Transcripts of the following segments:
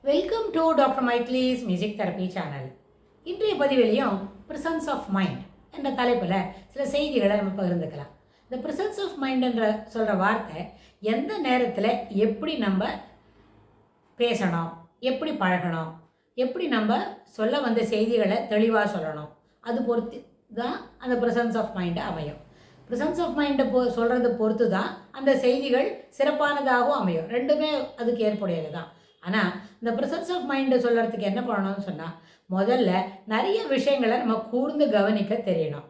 Welcome to doctor Michael's music therapy channel. இன்றைய பதிவிலையும் prisons of mind என்ற தலைப்பில் சில செய்திகளை நம்ம பகிர்ந்துக்கலாம். இந்த ப்ரிசன்ஸ் ஆஃப் மைண்ட் என்ற சொல்கிற வார்த்தை எந்த நேரத்தில் எப்படி நம்ம பேசணும், எப்படி பழகணும், எப்படி நம்ம சொல்ல வந்த செய்திகளை தெளிவாக சொல்லணும், அது பொறுத்து தான் அந்த ப்ரிசன்ஸ் ஆஃப் மைண்டை அமையும். ப்ரிசன்ஸ் ஆஃப் மைண்டை சொல்கிறத பொறுத்து தான் அந்த செய்திகள் சிறப்பானதாகவும் அமையும். ரெண்டுமே அதுக்கு ஏற்புடையது தான். ஆனால் இந்த ப்ரிசன்ஸ் ஆஃப் மைண்டை சொல்கிறதுக்கு என்ன பண்ணணும்னு சொன்னால், முதல்ல நிறைய விஷயங்களை நம்ம கூர்ந்து கவனிக்க தெரியணும்.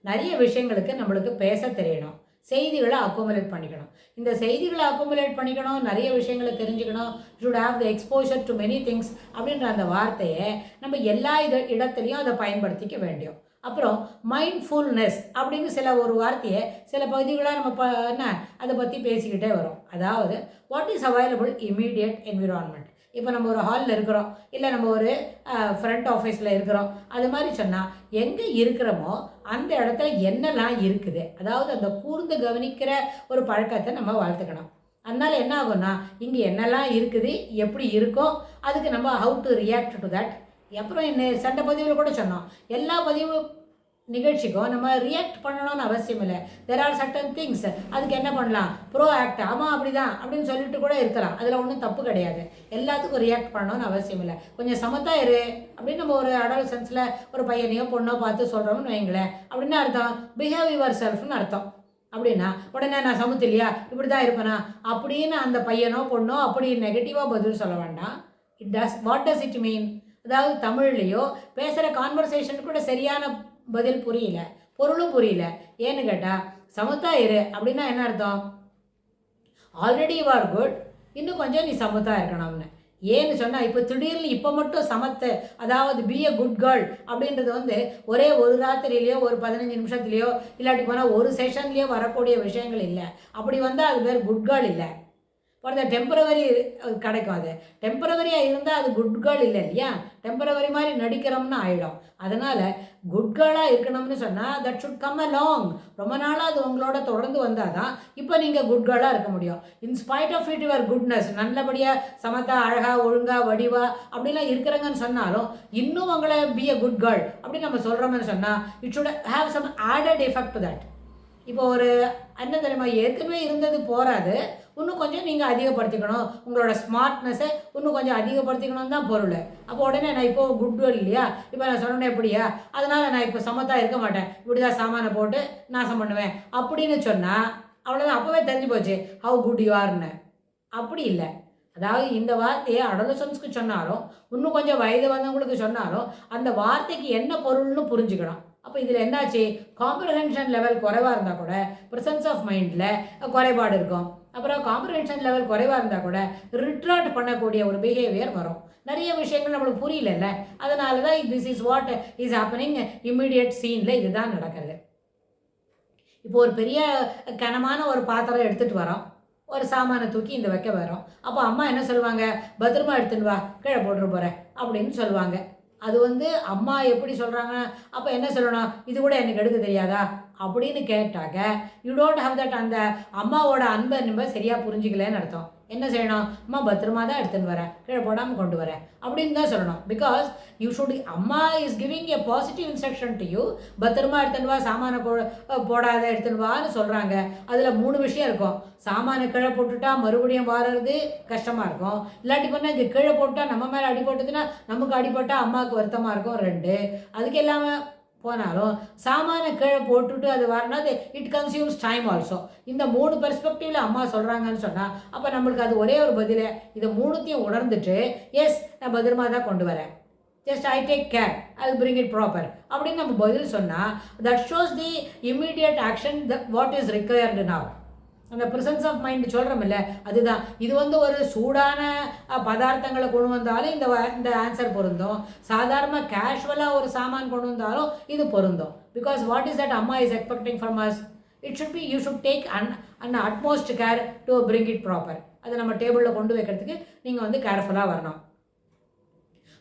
நிறைய விஷயங்களுக்கு நம்மளுக்கு பேச தெரியணும். செய்திகளை அக்குமுலேட் பண்ணிக்கணும். இந்த செய்திகளை அக்குமுலேட் பண்ணிக்கணும், நிறைய விஷயங்களை தெரிஞ்சுக்கணும். Should have the exposure to many things அப்படின்ற அந்த வார்த்தையை நம்ம எல்லா இடத்துலையும் அதை பயன்படுத்திக்க வேண்டும். அப்புறம் மைண்ட்ஃபுல்னஸ் அப்படின்னு ஒரு வார்த்தையை சில பகுதிகளாக நம்ம என்ன அதை பற்றி பேசிக்கிட்டே வரோம். அதாவது what is available immediate environment. இப்போ நம்ம ஒரு ஹாலில் இருக்கிறோம், இல்லை நம்ம ஒரு ஃப்ரண்ட் ஆஃபீஸில் இருக்கிறோம், அது மாதிரி சொன்னால் எங்கே இருக்கிறோமோ அந்த இடத்துல என்னெல்லாம் இருக்குது, அதாவது அந்த கூர்ந்து கவனிக்கிற ஒரு பழக்கத்தை நம்ம வளர்த்துக்கணும். அதனால் என்ன ஆகும்னா, இங்கே என்னெல்லாம் இருக்குது, எப்படி இருக்கோ அதுக்கு நம்ம how to react to that. அப்புறம் என்ன சண்டை பதிவில் கூட சொன்னோம், எல்லா பதிவு நிகழ்ச்சிக்கும் நம்ம ரியாக்ட் பண்ணணும்னு அவசியம் இல்லை. தெர் ஆர் சர்டன் திங்ஸ், அதுக்கு என்ன பண்ணலாம், ப்ரோ ஆக்ட், ஆமாம் அப்படி தான் அப்படின்னு சொல்லிட்டு கூட இருக்கலாம். அதில் ஒன்றும் தப்பு கிடையாது. எல்லாத்துக்கும் ரியாக்ட் பண்ணணும்னு அவசியம் இல்லை. கொஞ்சம் சமத்தா இரு அப்படின்னு நம்ம ஒரு அடல்சன்ஸில் ஒரு பையனையோ பொண்ணோ பார்த்து சொல்கிறோம்னு வைங்களேன். அப்படின்னா அர்த்தம் பிஹேவ் யுவர் செல்ஃப்னு அர்த்தம். அப்படின்னா உடனே நான் சமத்து இல்லையா, இப்படி தான் இருப்பேனா அப்படின்னு அந்த பையனோ பொண்ணோ அப்படி நெகட்டிவாக பதில் சொல்ல வேண்டாம். What does it mean? அதாவது தமிழ்லையோ பேசுகிற கான்வர்சேஷன் கூட சரியான பதில் புரியல, பொருளும் புரியல. ஏன்னு கேட்டால் சமத்தா இரு அப்படின்னா என்ன அர்த்தம்? ஆல்ரெடி யூ ஆர் குட், இன்னும் கொஞ்சம் நீ சமத்தா இருக்கணும்னு. ஏன்னு சொன்னால் இப்போ திடீர்னு இப்போ மட்டும் சமத்து, அதாவது பி எ குட் கேர்ள் அப்படின்றது ஒரே ஒரு ராத்திரியிலையோ ஒரு 15 நிமிஷத்துலையோ இல்லாட்டி போனால் ஒரு செஷன்லேயோ வரக்கூடிய விஷயங்கள் இல்லை. அப்படி வந்தால் அது பேர் குட் கேர்ள் இல்லை. ஃபார் த டெம்பரவரி கிடைக்கும். அது டெம்பரவரியாக இருந்தால் அது குட் கேர்ள் இல்லை இல்லையா, டெம்பரவரி மாதிரி நடிக்கிறோம்னு ஆகிடும். அதனால் குட் கேர்ளாக இருக்கணும்னு சொன்னால் that should come a long. ரொம்ப நாளாக அது உங்களோட தொடர்ந்து வந்தால் தான் இப்போ நீங்கள் குட் கேர்ளாக இருக்க முடியும். In spite of it your goodness, நல்லபடியாக சமத்தா அழகாக ஒழுங்காக வடிவா அப்படிலாம் இருக்கிறங்கன்னு சொன்னாலும் இன்னும் உங்களை பி அ குட் கேர்ள் அப்படின்னு நம்ம சொல்கிறோம்னு சொன்னால் it should have some added effect to that. இப்போ ஒரு என்ன தெரியுமா, ஏற்கனவே இருந்தது போகாது, இன்னும் கொஞ்சம் நீங்கள் அதிகப்படுத்திக்கணும். உங்களோட ஸ்மார்ட்னஸை இன்னும் கொஞ்சம் அதிகப்படுத்திக்கணும் தான் பொருள். அப்போ உடனே நான் இப்போ குட் கேர்ள் இல்லையா, இப்போ நான் சொன்னேன் எப்படியா, அதனால் நான் இப்போ சமத்தாக இருக்க மாட்டேன், இப்படி தான் சாமானை போட்டு நாசம் பண்ணுவேன் அப்படின்னு சொன்னால் அவ்வளோதான், அப்போவே தெரிஞ்சு போச்சு ஹவு குட் யூ ஆர்னு. அப்படி இல்லை. அதாவது இந்த வார்த்தையை அடலசன்ஸ்க்கு சொன்னாலும் இன்னும் கொஞ்சம் வயது வந்தவங்களுக்கு சொன்னாலும் அந்த வார்த்தைக்கு என்ன பொருள்னு புரிஞ்சுக்கணும். அப்போ இதில் என்னாச்சு, காம்ப்ரஹென்ஷன் லெவல் குறைவாக இருந்தால் கூட ப்ரெசன்ஸ் ஆஃப் மைண்டில் குறைபாடு இருக்கும். அப்புறம் காம்ப்ரஹென்ஷன் லெவல் குறைவாக இருந்தால் கூட ரிட்ராக்ட் பண்ணக்கூடிய ஒரு பிஹேவியர் வரும். நிறைய விஷயங்கள் நம்மளுக்கு புரியலல்ல, அதனால தான் this is what is happening immediate சீனில் இதுதான் நடக்கிறது. இப்போ ஒரு பெரிய கனமான ஒரு பாத்திரம் எடுத்துகிட்டு வரோம், ஒரு சாமானை தூக்கி இந்த வைக்க வரோம். அப்போ அம்மா என்ன சொல்லுவாங்க, பத்திரமா எடுத்துன்னு வா, கீழே போட்டு போகிறேன் அப்படின்னு சொல்லுவாங்க. அது அம்மா எப்படி சொல்கிறாங்க, அப்போ என்ன சொல்லணும், இது கூட எனக்கு எடுக்க தெரியாதா அப்படின்னு கேட்டாக்க யூ டோன்ட் ஹவ் தட். அந்த அம்மாவோட அன்பை சரியாக புரிஞ்சிக்கலன்னு அர்த்தம். என்ன செய்யணும், அம்மா பத்திரமா தான் எடுத்துன்னு வரேன், கீழே போடாமல் கொண்டு வரேன் அப்படின்னு தான் சொல்லணும். பிகாஸ் யூ ஷுட், அம்மா is giving a positive instruction to you. பத்திரமா எடுத்துன்னு வா, சாமானை போடாத எடுத்துன்னு வான்னு சொல்கிறாங்க. அதில் 3 விஷயம் இருக்கும். சாமானை கீழே போட்டுட்டா மறுபடியும் வாரது கஷ்டமாக இருக்கும். இல்லாட்டி பண்ணால் இங்கே கீழே போட்டால் நம்ம மேலே அடி போட்டதுன்னா நமக்கு அடிப்பட்டால் அம்மாவுக்கு வருத்தமாக இருக்கும். 2 அதுக்கு இல்லாமல் போனாலும் சாமானை கீழே போட்டுட்டு அது வரணும், அது இட் கன்சியூம்ஸ் டைம் ஆல்சோ. இந்த 3 பெர்ஸ்பெக்டிவில் அம்மா சொல்கிறாங்கன்னு சொன்னால் அப்போ நம்மளுக்கு அது ஒரே ஒரு பதில். இதை 3த்தையும் உணர்ந்துட்டு எஸ் நான் பத்திரமா தான் கொண்டு வரேன், just I take care, I will bring it proper அப்படின்னு நம்ம பதில் சொன்னால் that shows the immediate action that what is required now. அந்த ப்ரெசன்ஸ் ஆஃப் மைண்ட் சொல்கிறோம் இல்லை, அதுதான். இது ஒரு சூடான பதார்த்தங்களை கொண்டு வந்தாலும் இந்த ஆன்சர் பொருந்தும். சாதாரண கேஷுவலாக ஒரு சாமான் கொண்டு வந்தாலும் இது பொருந்தும். பிகாஸ் வாட் இஸ் தட் அம்மா is expecting from us, it should be, you should take an utmost care to bring it proper. அதை நம்ம டேபிளில் கொண்டு வைக்கிறதுக்கு நீங்கள் கேர்ஃபுல்லாக வரணும்.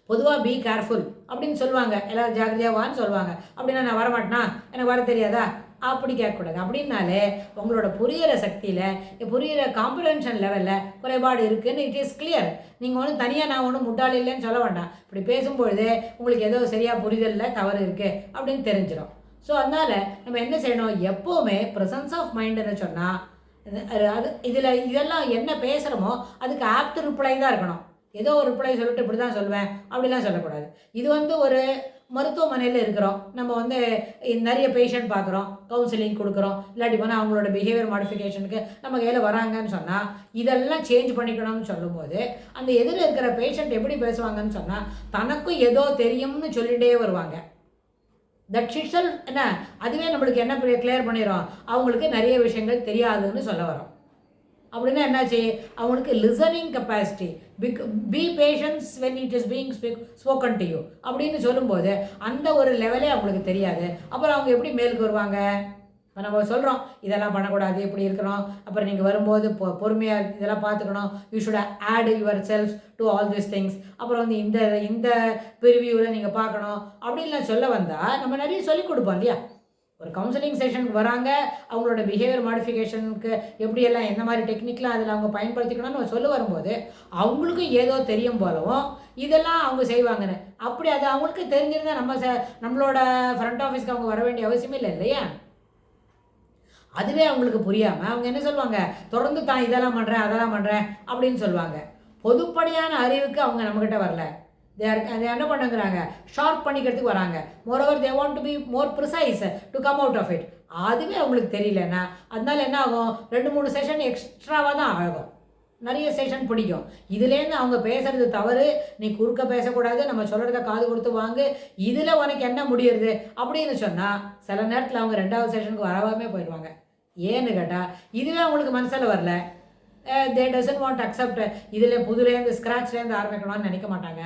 பொதுவாக பி கேர்ஃபுல் அப்படின்னு சொல்லுவாங்க, எல்லோரும் ஜாகிரதையாக வான்னு சொல்லுவாங்க. அப்படின்னா நான் வரமாட்டேனா, எனக்கு வர தெரியாதா அப்படி கேட்கக்கூடாது. அப்படின்னாலே உங்களோட புரியிற சக்தியில், புரியிற காம்ப்ரஹென்ஷன் லெவலில் குறைபாடு இருக்குதுன்னு இட் இஸ் கிளியர். நீங்கள் ஒன்றும் தனியாக நான் ஒன்றும் முட்டாள் இல்லைன்னு சொல்ல வேண்டாம். இப்படி பேசும்பொழுது உங்களுக்கு ஏதோ சரியாக புரிதலில் தவறு இருக்குது அப்படின்னு தெரிஞ்சிடும். ஸோ அதனால் நம்ம என்ன செய்யணும், எப்போவுமே ப்ரெசன்ஸ் ஆஃப் மைண்டுன்னு சொன்னால் அது இதெல்லாம் என்ன பேசுகிறோமோ அதுக்கு ஆப்ட் ரிப்ளை தான் இருக்கணும். ஏதோ ஒரு ரிப்ளை சொல்லிட்டு இப்படி தான் சொல்லுவேன் அப்படிலாம் சொல்லக்கூடாது. இது ஒரு மருத்துவமனையில் இருக்கிறோம், நம்ம நிறைய பேஷண்ட் பார்க்குறோம், கவுன்சிலிங் கொடுக்குறோம், இல்லாட்டி போனால் அவங்களோட பிஹேவியர் மாடிஃபிகேஷனுக்கு நம்ம கையில் வராங்கன்னு சொன்னால் இதெல்லாம் சேஞ்ச் பண்ணிக்கணும்னு சொல்லும்போது அந்த எதிரில் இருக்கிற பேஷண்ட் எப்படி பேசுவாங்கன்னு சொன்னால் தனக்கும் ஏதோ தெரியும்னு சொல்லிகிட்டே வருவாங்க. தட் ஷிட்ஸல் என்ன, அதுவே நம்மளுக்கு என்ன கிளியர் பண்ணிடும், அவங்களுக்கு நிறைய விஷயங்கள் தெரியாதுன்னு சொல்ல வரோம். அப்படின்னா என்னாச்சு, அவங்களுக்கு listening capacity, be patience when it is being spoken to you அப்படின்னு சொல்லும்போது அந்த ஒரு லெவலே அவங்களுக்கு தெரியாது. அப்புறம் அவங்க எப்படி மேலுக்கு வருவாங்க? இப்போ நம்ம சொல்கிறோம் இதெல்லாம் பண்ணக்கூடாது, இப்படி இருக்கணும், அப்புறம் நீங்கள் வரும்போது பொறுமையாக இதெல்லாம் பார்த்துக்கணும், you should add yourself to all this things, அப்புறம் இந்த இந்த ப்ரிவியூவில் நீங்கள் பார்க்கணும் அப்படின்லாம் சொல்ல வந்தால் நம்ம நிறைய சொல்லிக் கொடுப்போம் இல்லையா. ஒரு கவுன்சிலிங் செஷனுக்கு வராங்க, அவங்களோட பிஹேவியர் மாடிஃபிகேஷனுக்கு எப்படியெல்லாம் எந்த மாதிரி டெக்னிக்லாம் அதில் அவங்க பயன்படுத்திக்கணும்னு நம்ம சொல்ல வரும்போது அவங்களுக்கும் ஏதோ தெரியும் போலவும் இதெல்லாம் அவங்க செய்வாங்கன்னு. அப்படி அது அவங்களுக்கு தெரிஞ்சிருந்தால் நம்மளோட ஃப்ரண்ட் ஆஃபீஸ்க்கு அவங்க வர வேண்டிய அவசியமே இல்லை இல்லையா. அதுவே அவங்களுக்கு புரியாமல் அவங்க என்ன சொல்லுவாங்க, தொடர்ந்து தான் இதெல்லாம் பண்ணுறேன் அதெல்லாம் பண்ணுறேன் அப்படின்னு சொல்லுவாங்க. பொதுப்படையான அறிவுக்கு அவங்க நம்மக்கிட்ட வரல. அதை என்ன பண்ணுங்கிறாங்க, ஷார்ப் பண்ணிக்கிறதுக்கு வராங்க. Moreover they want to be more precise to come out of it. அதுவே அவங்களுக்கு தெரியலன்னா அதனால என்ன ஆகும், 2-3 செஷன் எக்ஸ்ட்ராவாக தான் ஆகும், நிறைய செஷன் பிடிக்கும். இதுலேருந்து அவங்க பேசுறது தவறு, நீ குறுக்க பேசக்கூடாது, நம்ம சொல்கிறத காது கொடுத்து வாங்கு, இதில் உனக்கு என்ன முடியுது அப்படின்னு சொன்னால் சில நேரத்தில் அவங்க 2வது செஷனுக்கு வராமே போயிடுவாங்க. ஏன்னு கேட்டால் இதுவே அவங்களுக்கு மனசில் வரல. தே டசன்ட் வாண்ட் அக்செப்ட். இதில் புதுலேருந்து ஸ்க்ராட்ச்லேருந்து ஆரம்பிக்கணும்னு நினைக்க மாட்டாங்க.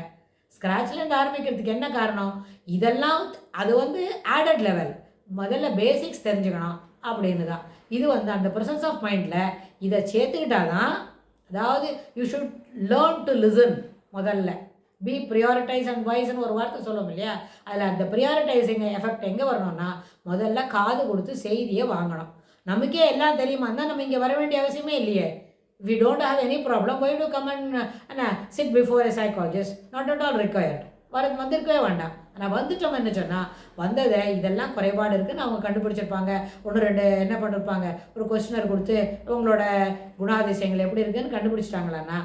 ஸ்க்ராட்ச்லேருந்து ஆரம்பிக்கிறதுக்கு என்ன காரணம், இதெல்லாம் அது ஆடட் லெவல், முதல்ல பேசிக்ஸ் தெரிஞ்சுக்கணும் அப்படின்னு தான். இது அந்த ப்ரெசன்ஸ் ஆஃப் மைண்டில் இதை சேர்த்துக்கிட்டால் தான், அதாவது you should learn to listen. முதல்ல பி ப்ரியாரிட்டைஸ் அண்ட் வாய்ஸ்ன்னு ஒரு வார்த்தை சொல்லுவோம் இல்லையா, அதில் அந்த ப்ரியாரிட்டைசிங் எஃபெக்ட் எங்கே வரணும்னா முதல்ல காது கொடுத்து செய்தியை வாங்கணும். நமக்கே எல்லாம் தெரியுமா இருந்தால் நம்ம இங்கே வர வேண்டிய அவசியமே இல்லையே. We don't have any problem. Why do you come and sit before a psychologist? Not at all required. வந்திருக்கவே வேண்டாம். ஆனால் வந்துட்டோம் என்ன சொன்னால் வந்ததை இதெல்லாம் குறைபாடு இருக்குன்னு அவங்க கண்டுபிடிச்சிருப்பாங்க. 1-2 என்ன பண்ணிருப்பாங்க, ஒரு கொஸ்டினர் கொடுத்து உங்களோட குணாதிசயங்கள் எப்படி இருக்குன்னு கண்டுபிடிச்சிட்டாங்களான்னா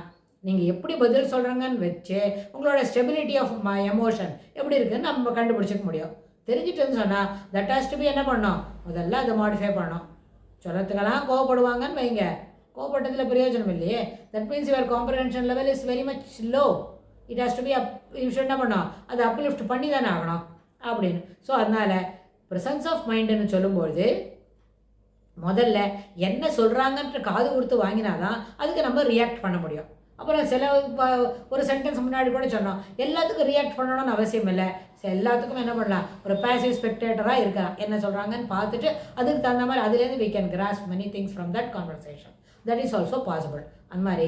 நீங்கள் எப்படி பதில் சொல்கிறாங்கன்னு வச்சு உங்களோட ஸ்டெபிலிட்டி ஆஃப் எமோஷன் எப்படி இருக்குன்னு நம்ம கண்டுபிடிச்சிக்க முடியும். தெரிஞ்சிட்டுன்னு சொன்னால் தட் ஹாஸ் டு பி என்ன பண்ணோம், முதல்ல அதை மாடிஃபை பண்ணோம். சொல்லத்துக்கெல்லாம் கோவப்படுவாங்கன்னு வைங்க, கோபப்பட்டதில் பிரயோஜனம் இல்லையே. That means your comprehension level is very much low. It has to be you should என்ன பண்ணோம், அதை அப்லிஃப்ட் பண்ணி தானே ஆகணும் அப்படின்னு. ஸோ அதனால் ப்ரெசன்ஸ் ஆஃப் மைண்டுன்னு சொல்லும்போது முதல்ல என்ன சொல்கிறாங்கன்ற காது கொடுத்து வாங்கினா தான் அதுக்கு நம்ம ரியாக்ட் பண்ண முடியும். அப்புறம் ஒரு சென்டென்ஸ் முன்னாடி கூட சொன்னோம், எல்லாத்துக்கும் ரியாக்ட் பண்ணணும்னு அவசியம் இல்லை. எல்லாத்துக்கும் என்ன பண்ணலாம், ஒரு பேசிவ் ஸ்பெக்டேட்டராக இருக்கலாம், என்ன சொல்கிறாங்கன்னு பார்த்துட்டு அதுக்கு தகுந்த மாதிரி அதுலேருந்து we can grasp many things from that conversation. That is also possible. அந்த மாதிரி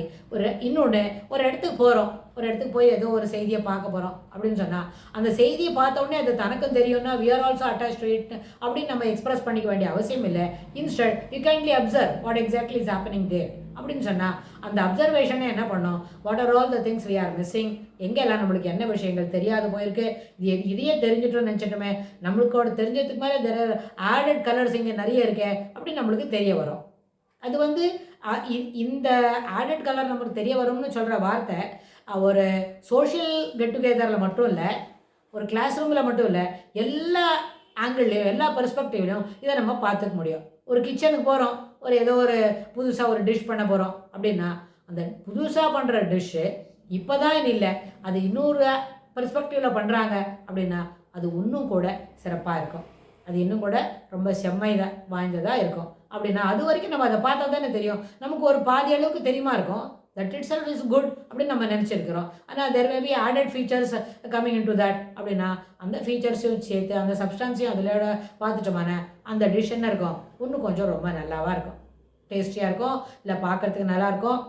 இன்னொன்று ஒரு இடத்துக்கு போகிறோம், ஒரு இடத்துக்கு போய் ஏதோ ஒரு செய்தியை பார்க்க போகிறோம் அப்படின்னு சொன்னால் அந்த செய்தியை பார்த்த உடனே அது தனக்கும் தெரியும்னா we are also attached to it அப்படின்னு நம்ம எக்ஸ்பிரஸ் பண்ணிக்க வேண்டிய அவசியம் இல்லை. Instead you kindly observe what exactly is happening there அப்படின்னு சொன்னால் அந்த அப்சர்வேஷனே என்ன பண்ணோம், what are all the things we are missing, எங்கெல்லாம் நம்மளுக்கு என்ன விஷயங்கள் தெரியாது போயிருக்கு, இதையே தெரிஞ்சிட்டோம்னு நினச்சிட்டோமே, நம்மளுக்கோட தெரிஞ்சதுக்கு மேலே தெர் ஆர் ஆடட் கலர்ஸ் இங்கே நிறைய இருக்கே அப்படின்னு நம்மளுக்கு தெரிய வரும். அது இந்த ஆடட் கலர் நம்மளுக்கு தெரிய வரும்னு சொல்கிற வார்த்தை ஒரு சோஷியல் கெட் டுகெதரில் மட்டும் இல்லை, ஒரு கிளாஸ் ரூமில் மட்டும் இல்லை, எல்லா ஆங்கிள்லேயும் எல்லா பெர்ஸ்பெக்டிவ்லையும் இதை நம்ம பார்த்துக்க முடியும். ஒரு கிச்சனுக்கு போகிறோம், ஏதோ ஒரு புதுசாக ஒரு டிஷ் பண்ண போகிறோம் அப்படின்னா அந்த புதுசாக பண்ணுற டிஷ்ஷு இப்போ தான் இல்லை, அது இன்னொரு பெர்ஸ்பெக்டிவில் பண்ணுறாங்க அப்படின்னா அது இன்னும் கூட சிறப்பாக இருக்கும், அது இன்னும் கூட ரொம்ப செம்மை வாய்ந்ததாக இருக்கும். அப்படின்னா அது வரைக்கும் நம்ம அதை பார்த்தா தானே தெரியும், நமக்கு ஒரு பாதி அளவுக்கு தெரியுமா இருக்கும். That it self is good அப்படின்னு நம்ம நினச்சிருக்கிறோம். ஆனால் there may be added features coming in to that அப்படின்னா அந்த ஃபீச்சர்ஸையும் சேர்த்து அந்த சப்ஸ்டான்ஸையும் அதில் பார்த்துட்டோமான அந்த டிஷ் என்ன இருக்கும், இன்னும் கொஞ்சம் ரொம்ப நல்லாவாக இருக்கும், டேஸ்டியாக இருக்கும், இல்லை பார்க்குறதுக்கு நல்லாயிருக்கும்,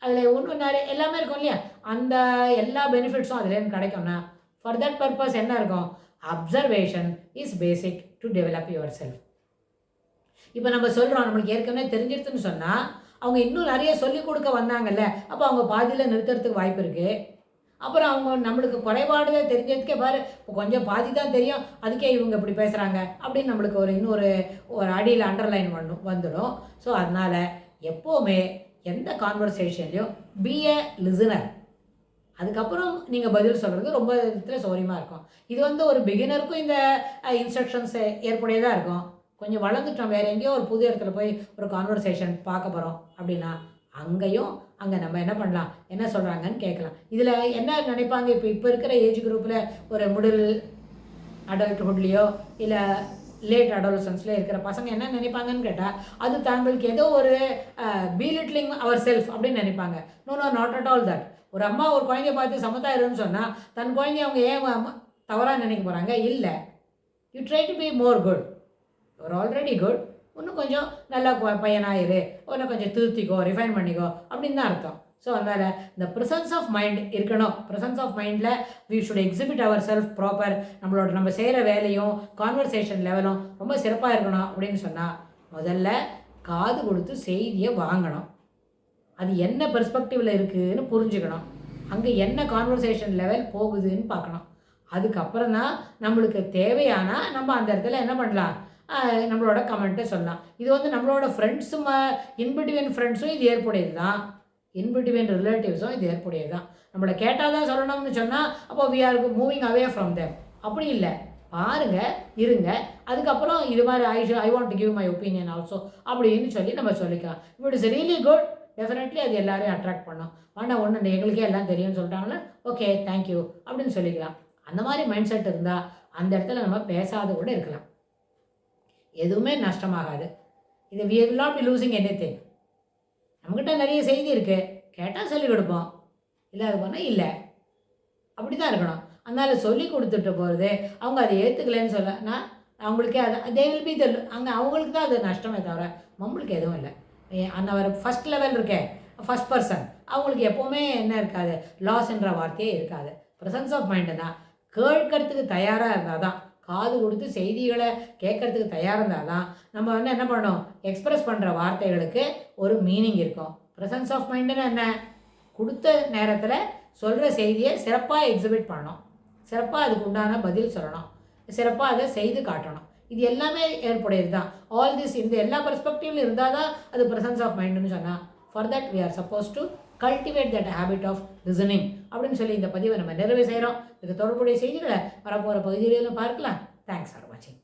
அதில் இன்னும் நிறைய எல்லாமே இருக்கும் இல்லையா. அந்த எல்லா பெனிஃபிட்ஸும் அதுலேருந்து கிடைக்கும்னா ஃபார் தட் பர்பஸ் என்ன இருக்கும், observation is basic to develop your self. இப்போ நம்ம சொல்கிறோம் நம்மளுக்கு ஏற்கனவே தெரிஞ்சிருச்சுன்னு சொன்னால் அவங்க இன்னும் நிறைய சொல்லிக் கொடுக்க வந்தாங்கல்ல, அப்போ அவங்க பாதியில் நிறுத்துறதுக்கு வாய்ப்பு இருக்குது. அப்புறம் அவங்க நம்மளுக்கு குறைபாடு தெரிஞ்சதுக்கே பாரு இப்போ கொஞ்சம் பாதி தான் தெரியும், அதுக்கே இவங்க இப்படி பேசுகிறாங்க அப்படின்னு நம்மளுக்கு இன்னொரு அடியில் அண்டர்லைன் வந்துடும். ஸோ அதனால் எப்போவுமே எந்த கான்வர்சேஷன்லையும் பி எ லிசனர். அதுக்கப்புறம் நீங்கள் பதில் சொல்கிறது ரொம்ப விதத்தில் சௌரியமாக இருக்கும். இது ஒரு பிகினருக்கும் இந்த இன்ஸ்ட்ரக்ஷன்ஸ் ஏற்புடையதாக இருக்கும். கொஞ்சம் வளர்ந்துட்டோம், வேறு எங்கேயோ ஒரு புது இடத்துல போய் ஒரு கான்வர்சேஷன் பார்க்க போகிறோம் அப்படின்னா அங்கே நம்ம என்ன பண்ணலாம், என்ன சொல்கிறாங்கன்னு கேட்கலாம். இதில் என்ன நினைப்பாங்க, இப்போ இருக்கிற ஏஜ் குரூப்பில் ஒரு மிடில் அடல்ட்ஹுட்லேயோ இல்லை லேட் அடோலசன்ஸில் இருக்கிற பசங்க என்ன நினைப்பாங்கன்னு கேட்டால், அது தாங்களுக்கு ஏதோ ஒரு பீலிட்லிங் அவர் செல்ஃப் அப்படின்னு நினைப்பாங்க. No not at all that. ஒரு அம்மா ஒரு குழந்தைய பார்த்து சமத்தாயிருன்னு சொன்னால் தன் குழந்தைய அவங்க ஏன் தவறாக நினைக்க போகிறாங்க? இல்லை, you try to be more good. You're already good, இன்னும் கொஞ்சம் நல்லா பையனாயிரு, இன்னும் கொஞ்சம் திருத்திக்கோ, ரிஃபைன் பண்ணிக்கோ அப்படின்னு தான் அர்த்தம். ஸோ அதனால் இந்த ப்ரெசன்ஸ் ஆஃப் மைண்ட் இருக்கணும். ப்ரெசன்ஸ் ஆஃப் மைண்டில் we should exhibit ourself proper. நம்ம செய்கிற வேலையும் கான்வர்சேஷன் லெவலும் ரொம்ப சிறப்பாக இருக்கணும் அப்படின்னு சொன்னால் முதல்ல காது கொடுத்து செய்தியை வாங்கணும். அது என்ன பெர்ஸ்பெக்டிவில் இருக்குதுன்னு புரிஞ்சுக்கணும். அங்கே என்ன கான்வர்சேஷன் லெவல் போகுதுன்னு பார்க்கணும். அதுக்கப்புறம் தான் நம்மளுக்கு தேவையானால் நம்ம அந்த இடத்துல என்ன பண்ணலாம், நம்மளோட கமெண்ட்டை சொல்லலாம். இது நம்மளோட ஃப்ரெண்ட்ஸும் இன்பிட்வீன் ஃப்ரெண்ட்ஸும் இது ஏற்புடையது தான், இன்பிட்வீன் ரிலேட்டிவ்ஸும் இது ஏற்புடையது தான். நம்மளை கேட்டால் தான் சொல்லணும்னு சொன்னால் அப்போ we are moving away from them. அப்படி இல்லை, பாருங்கள், இருங்க, அதுக்கப்புறம் இது மாதிரி I want to give my opinion also அப்படின்னு சொல்லி நம்ம சொல்லிக்கலாம். It is really good. Definitely அது எல்லாரையும் அட்ராக்ட் பண்ணோம். ஆனால் ஒன்று எங்களுக்கே எல்லாம் தெரியும்னு சொல்லிட்டாங்களே, ஓகே தேங்க்யூ அப்படின்னு சொல்லிக்கலாம். அந்த மாதிரி மைண்ட் செட் இருந்தால் அந்த இடத்துல நம்ம பேசாத கூட இருக்கலாம், எதுவுமே நஷ்டமாகாது. இது we will not be losing anything. நம்மக்கிட்ட நிறைய செய்தி இருக்குது, கேட்டால் சொல்லிக் கொடுப்போம், இல்லை அது பண்ணால் இல்லை, அப்படி தான் இருக்கணும். அதனால் சொல்லி கொடுத்துட்டு போகிறது அவங்க அதை ஏற்றுக்கலைன்னு சொல்லனா அவங்களுக்கே தே வில் பி அங்கே அவங்களுக்கு தான் அது நஷ்டமே தவிர நம்மளுக்கு எதுவும் இல்லை. அந்த ஒரு ஃபஸ்ட் லெவல் இருக்கே, ஃபஸ்ட் பர்சன், அவங்களுக்கு எப்போவுமே என்ன இருக்காது, லாஸ்ன்ற வார்த்தையே இருக்காது. ப்ரெசன்ஸ் ஆஃப் மைண்டு தான். கேட்கறதுக்கு தயாராக இருந்தால் தான், காது கொடுத்து செய்திகளை கேட்கறதுக்கு தயாராக இருந்தால் தான் நம்ம என்ன பண்ணணும், எக்ஸ்ப்ரெஸ் பண்ணுற வார்த்தைகளுக்கு ஒரு மீனிங் இருக்கும். ப்ரெசன்ஸ் ஆஃப் மைண்டுன்னு என்ன, கொடுத்த நேரத்தில் சொல்கிற செய்தியை சிறப்பாக எக்ஸிபிட் பண்ணணும், சிறப்பாக அதுக்கு உண்டான பதில் சொல்லணும், சிறப்பாக அதை செய்து காட்டணும். இது எல்லாமே ஏற்புடையது தான். ஆல் திஸ் இந்த எல்லா பெர்ஸ்பெக்டிவ்லையும் இருந்தால் தான் அது ப்ரெசன்ஸ் ஆஃப் மைண்டுன்னு சொன்னால், for that we are suppose to cultivate that habit of listening அப்படின்னு சொல்லி இந்த பதிவை நம்ம நிறைவு செய்கிறோம். இதுக்கு தொடர்புடைய செய்திகளை வரப்போகிற பகுதிகளிலும் பார்க்கலாம். தேங்க்ஸ் ஃபார் வாட்சிங்.